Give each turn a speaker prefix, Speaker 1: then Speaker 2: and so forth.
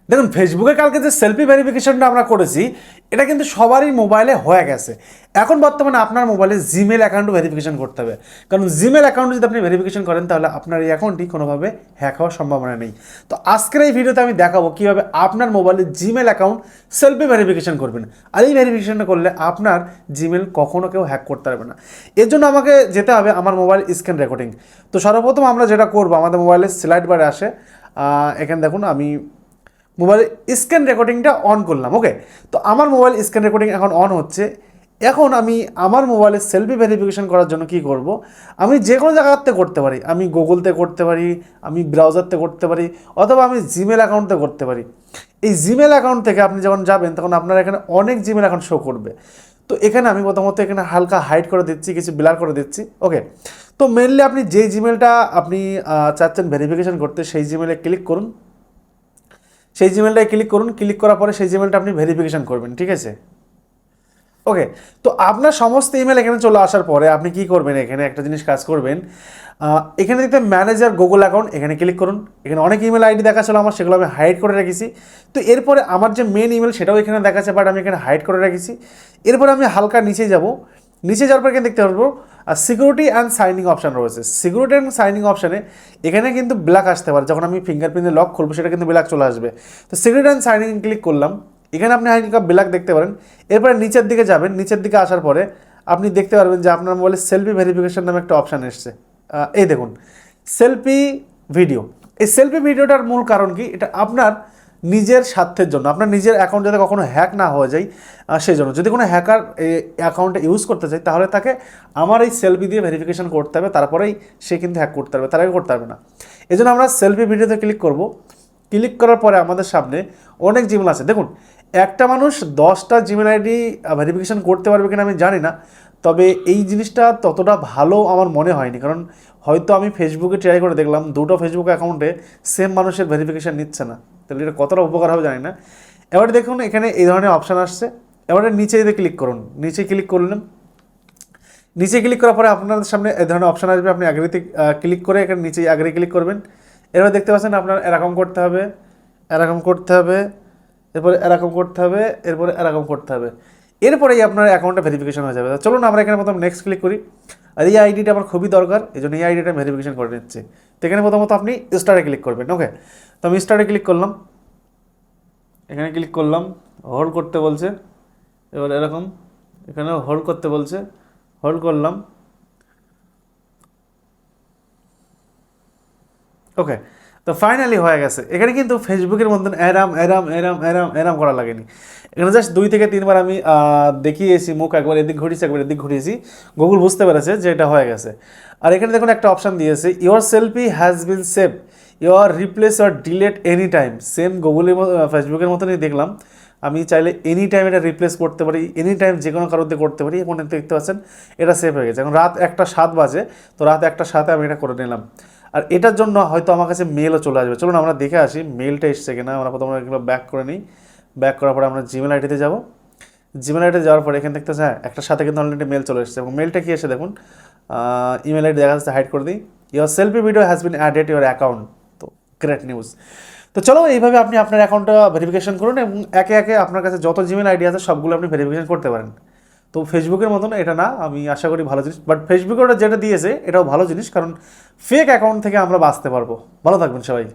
Speaker 1: দেখুন, ফেসবুকে কালকে যে সেলফি ভেরিফিকেশনটা আমরা করেছি, এটা কিন্তু সবারই মোবাইলে হয়ে গেছে। এখন বর্তমানে আপনার মোবাইলে জিমেল অ্যাকাউন্ট ভেরিফিকেশন করতে হবে, কারণ জিমেল অ্যাকাউন্ট যদি আপনি ভেরিফিকেশন করেন তাহলে আপনার এই অ্যাকাউন্টটি কোনোভাবে হ্যাক হওয়ার সম্ভাবনা নেই। তো আজকের এই ভিডিওতে আমি দেখাবো কীভাবে আপনার মোবাইলে জিমেল অ্যাকাউন্ট সেলফি ভেরিফিকেশন করবেন। আর এই ভেরিফিকেশনটা করলে আপনার জিমেল কখনো কেউ হ্যাক করতে পারবে না। এর জন্য আমাকে যেতে হবে আমার মোবাইল স্ক্রিন রেকর্ডিং। তো সর্বপ্রথম আমরা যেটা করবো, আমাদের মোবাইলে স্লাইড বারে আসে, এখানে দেখুন আমি মোবাইল স্ক্রিন রেকর্ডিংটা অন করলাম। ওকে, তো আমার মোবাইল স্ক্রিন রেকর্ডিং এখন অন হচ্ছে। এখন আমি আমার মোবাইলে সেলফি ভেরিফিকেশন করার জন্য কি করব, আমি যে কোনো জায়গাতে করতে পারি। আমি গুগলতে করতে পারি, আমি ব্রাউজারতে করতে পারি, অথবা আমি জিমেল অ্যাকাউন্টে করতে পারি। এই জিমেল অ্যাকাউন্ট থেকে আপনি যখন যাবেন তখন আপনার এখানে অনেক জিমেল অ্যাকাউন্ট শো করবে। তো এখানে আমি প্রথমত এখানে হালকা হাইড করে দিচ্ছি, কিছু ব্লার করে দিচ্ছি। ওকে, তো মেনলি আপনি যেই জিমেলটা আপনি চাচ্ছেন ভেরিফিকেশন করতে, সেই জিমেলে ক্লিক করুন। সেই জিমেলটায় ক্লিক করুন, ক্লিক করার পরে সেই জিমেলটা আপনি ভেরিফিকেশন করবেন, ঠিক আছে। ওকে, তো আপনার সমস্ত ইমেল এখানে চলে আসার পরে আপনি কি করবেন, এখানে একটা জিনিস কাজ করবেন। এখানে দেখতে ম্যানেজার গুগল অ্যাকাউন্ট, এখানে ক্লিক করুন। এখানে অনেক ইমেল আইডি দেখাচ্ছিল আমার, সেগুলো আমি হাইড করে রেখেছি। তো এরপরে আমার যে মেন ইমেল সেটাও এখানে দেখাচ্ছে, বাট আমি এখানে হাইড করে রেখেছি। এরপরে আমি হালকা নিচে যাব, নিচে যাওয়ার পর এখানে দেখতে পারবো সিকিউরিটি অ্যান্ড সাইনিং অপশান রয়েছে। সিকিউরিটি অ্যান্ড সাইনিং অপশানে এখানে কিন্তু ব্ল্যাক আসতে পারে, যখন আমি ফিঙ্গারপ্রিন্টে লক খুলবো সেটা কিন্তু ব্ল্যাক চলে আসবে। তো সিকিউরিটি অ্যান্ড সাইনিং ক্লিক করলাম, এখানে আপনি হালকা ব্ল্যাক দেখতে পারেন। এরপরে নিচের দিকে যাবেন, নিচের দিকে আসার পরে আপনি দেখতে পারবেন যে আপনার মোবাইলে সেলফি ভেরিফিকেশন নামে একটা অপশান এসছে। এই দেখুন, সেলফি ভিডিও। এই সেলফি ভিডিওটার মূল কারণ কি, এটা আপনার নিজের স্বার্থের জন্য, আপনার নিজের অ্যাকাউন্ট যাতে কখনো হ্যাক না হয়ে যায় সেই জন্য। যদি কোনো হ্যাকার এই অ্যাকাউন্টে ইউজ করতে চায় তাহলে তাকে আমার এই সেলফি দিয়ে ভেরিফিকেশন করতে হবে, তারপরেই সে কিন্তু হ্যাক করতে পারবে, তার আগে করতে পারবে না। এই জন্য আমরা সেলফি ভিডিওতে ক্লিক করব। ক্লিক করার পরে আমাদের সামনে অনেক জিমেল আছে। দেখুন, একটা মানুষ 10টা জিমেল আইডি ভেরিফিকেশন করতে পারবে কিনা আমি জানি না, তবে এই জিনিসটা ততটা ভালো আমার মনে হয়নি। কারণ হয়তো আমি ফেসবুকে ট্রাই করে দেখলাম, দুটো ফেসবুক অ্যাকাউন্টে সেম মানুষের ভেরিফিকেশান নিচ্ছে না, তাহলে এটা কতটা উপকার হবে জানি না। এবারে দেখুন এখানে এই ধরনের অপশান আসছে। এবারে নিচে যদি ক্লিক করুন, নিচে ক্লিক করলেন, নিচে ক্লিক করার পরে আপনাদের সামনে এই ধরনের অপশান আসবে। আপনি অ্যাগ্রিতে ক্লিক করে এখানে নিচে অ্যাগ্রি ক্লিক করবেন। এবার দেখতে পাচ্ছেন আপনার এরকম করতে হবে, এরকম করতে হবে, এরপরে এরকম করতে হবে, এরপরে এরকম করতে হবে। এরপরেই আপনার অ্যাকাউন্টটা ভেরিফিকেশন হয়ে যাবে। চলুন আমরা এখানে প্রথম নেক্সট ক্লিক করি। আর এই আইডিটা আমার খুবই দরকার, এই জন্য এই আইডিটা ভেরিফিকেশন করে নিচ্ছে। তো এখানে প্রথমত আপনি স্টারে ক্লিক করবেন। ওকে, তো আমি স্টারে ক্লিক করলাম, এখানে ক্লিক করলাম, হোল্ড করতে বলছে। এবার এরকম এখানে হোল্ড করতে বলছে, হোল্ড করলাম। ওকে, তো ফাইনালি হয়ে গেছে। এখানে কিন্তু ফেসবুকের মতন এরাম এরাম এরাম এরাম এরাম করা লাগেনি। এখানে জাস্ট 2 থেকে 3 বার আমি দেখিয়েছি, মুখ একবার এদিক ঘুরিয়েছি, একবার এদিক ঘুরিয়েছি, গুগল বুঝতে পেরেছে যে এটা হয়ে গেছে। আর এখানে দেখুন একটা অপশান দিয়েছে, your selfie has been save, your replace or delete any time. Same গুগলের মতো ফেসবুকের মতনই দেখলাম, আমি চাইলে এনি টাইম এটা রিপ্লেস করতে পারি, এনি টাইম যে কোনো কারোতে করতে পারি। এখন দেখতে পাচ্ছেন এটা সেভ হয়ে গেছে। এখন রাত 1টা 7 বাজে, তো রাত 1টা 7 আমি এটা করে নিলাম। আর এটার জন্য হয়তো আমার কাছে মেলও চলে আসবে। চলুন আমরা দেখে আসি মেলটা এসছে কিনা। আমরা প্রথমে এগুলো ব্যাক করে নিই। ব্যাক করার পরে আমরা জিমেল আইডিতে যাব। জিমেল আইডিতে যাওয়ার পরে এখানে দেখতেছে হ্যাঁ একটা সাথে কিন্তু অলরেডি মেল চলে এসেছে। এবং মেলটা কি এসে দেখুন, ইমেল আইডি দেখা যাচ্ছে, হাইড করে দিই। Your selfie video has been added your account. তো গ্রেট নিউজ। তো চলো এইভাবে আপনি আপনার অ্যাকাউন্টটা ভেরিফিকেশন করুন এবং একে একে আপনার কাছে যত জিমেল আইডি আছে সবগুলো আপনি ভেরিফিকেশন করতে পারেন। তো ফেসবুকের মতন এটা না, আমি আশা করি ভালো জিনিস, বাট ফেসবুকে ওটা যেটা দিয়েছে এটাও ভালো জিনিস, কারণ ফেক অ্যাকাউন্ট থেকে আমরা বাঁচতে পারবো। ভালো থাকবেন সবাই।